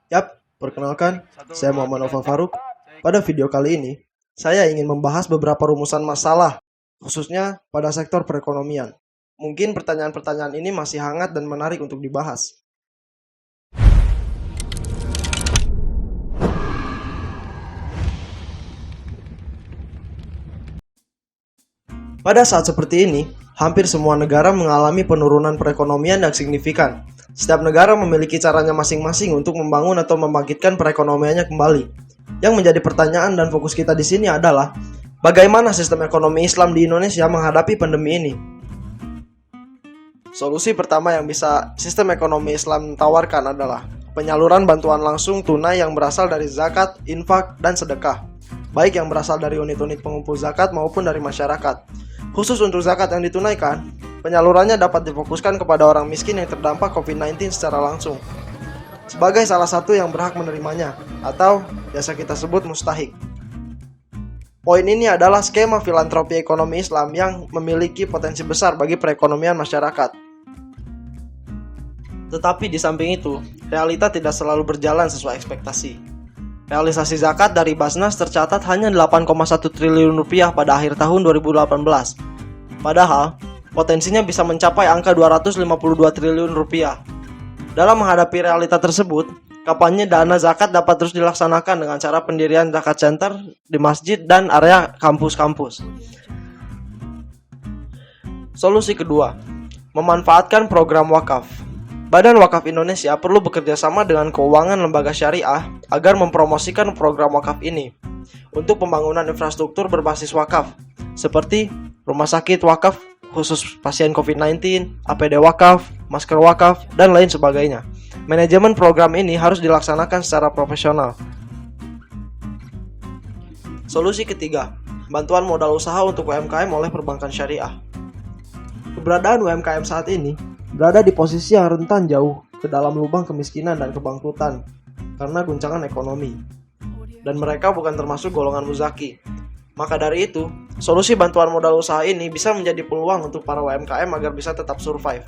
Yap, perkenalkan, saya Muhammad Nova Faruk. Pada video kali ini, saya ingin membahas beberapa rumusan masalah, khususnya pada sektor perekonomian. Mungkin pertanyaan-pertanyaan ini masih hangat dan menarik untuk dibahas. Pada saat seperti ini, hampir semua negara mengalami penurunan perekonomian yang signifikan. Setiap negara memiliki caranya masing-masing untuk membangun atau membangkitkan perekonomiannya kembali. Yang menjadi pertanyaan dan fokus kita di sini adalah, bagaimana sistem ekonomi Islam di Indonesia menghadapi pandemi ini? Solusi pertama yang bisa sistem ekonomi Islam tawarkan adalah penyaluran bantuan langsung tunai yang berasal dari zakat, infak, dan sedekah, baik yang berasal dari unit-unit pengumpul zakat maupun dari masyarakat. Khusus untuk zakat yang ditunaikan, penyalurannya dapat difokuskan kepada orang miskin yang terdampak COVID-19 secara langsung, sebagai salah satu yang berhak menerimanya, atau biasa kita sebut mustahik. Poin ini adalah skema filantropi ekonomi Islam yang memiliki potensi besar bagi perekonomian masyarakat. Tetapi di samping itu, realita tidak selalu berjalan sesuai ekspektasi. Realisasi zakat dari Basnas tercatat hanya 8,1 triliun rupiah pada akhir tahun 2018. Padahal, potensinya bisa mencapai angka 252 triliun rupiah. Dalam menghadapi realita tersebut, kampanye dana zakat dapat terus dilaksanakan dengan cara pendirian zakat center di masjid dan area kampus-kampus. Solusi kedua, memanfaatkan program wakaf. Badan Wakaf Indonesia perlu bekerja sama dengan keuangan lembaga syariah agar mempromosikan program wakaf ini untuk pembangunan infrastruktur berbasis wakaf, seperti rumah sakit wakaf khusus pasien COVID-19, APD wakaf, masker wakaf, dan lain sebagainya. Manajemen program ini harus dilaksanakan secara profesional. Solusi ketiga, bantuan modal usaha untuk UMKM oleh perbankan syariah. Keberadaan UMKM saat ini berada di posisi yang rentan jauh ke dalam lubang kemiskinan dan kebangkrutan karena guncangan ekonomi. Dan mereka bukan termasuk golongan muzaki. Maka dari itu, solusi bantuan modal usaha ini bisa menjadi peluang untuk para UMKM agar bisa tetap survive.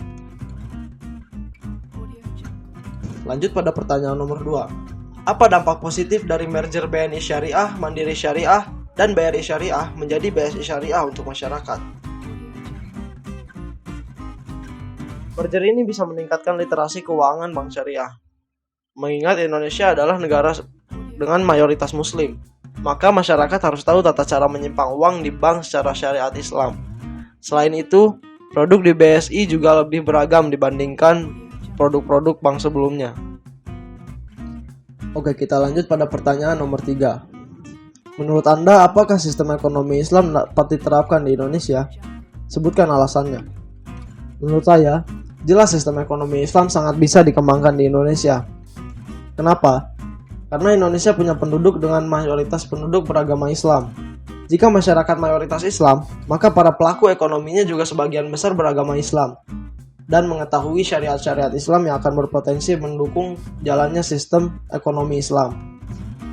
Lanjut pada pertanyaan nomor 2. Apa dampak positif dari merger BNI Syariah, Mandiri Syariah, dan BRI Syariah menjadi BSI Syariah untuk masyarakat? Merger ini bisa meningkatkan literasi keuangan bank syariah. Mengingat Indonesia adalah negara dengan mayoritas muslim, maka masyarakat harus tahu tata cara menyimpan uang di bank secara syariat Islam. Selain itu, produk di BSI juga lebih beragam dibandingkan produk-produk bank sebelumnya. Oke, kita lanjut pada pertanyaan nomor 3. Menurut Anda, apakah sistem ekonomi Islam dapat diterapkan di Indonesia? Sebutkan alasannya. Menurut saya, jelas sistem ekonomi Islam sangat bisa dikembangkan di Indonesia. Kenapa? Karena Indonesia punya penduduk dengan mayoritas penduduk beragama Islam. Jika masyarakat mayoritas Islam, maka para pelaku ekonominya juga sebagian besar beragama Islam dan mengetahui syariat-syariat Islam yang akan berpotensi mendukung jalannya sistem ekonomi Islam.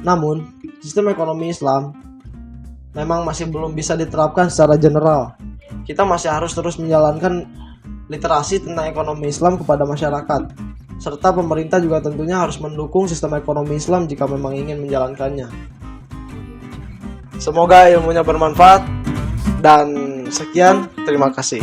Namun, sistem ekonomi Islam memang masih belum bisa diterapkan secara general. Kita masih harus terus menjalankan literasi tentang ekonomi Islam kepada masyarakat, serta pemerintah juga tentunya harus mendukung sistem ekonomi Islam jika memang ingin menjalankannya. Semoga ilmunya bermanfaat, dan sekian, terima kasih.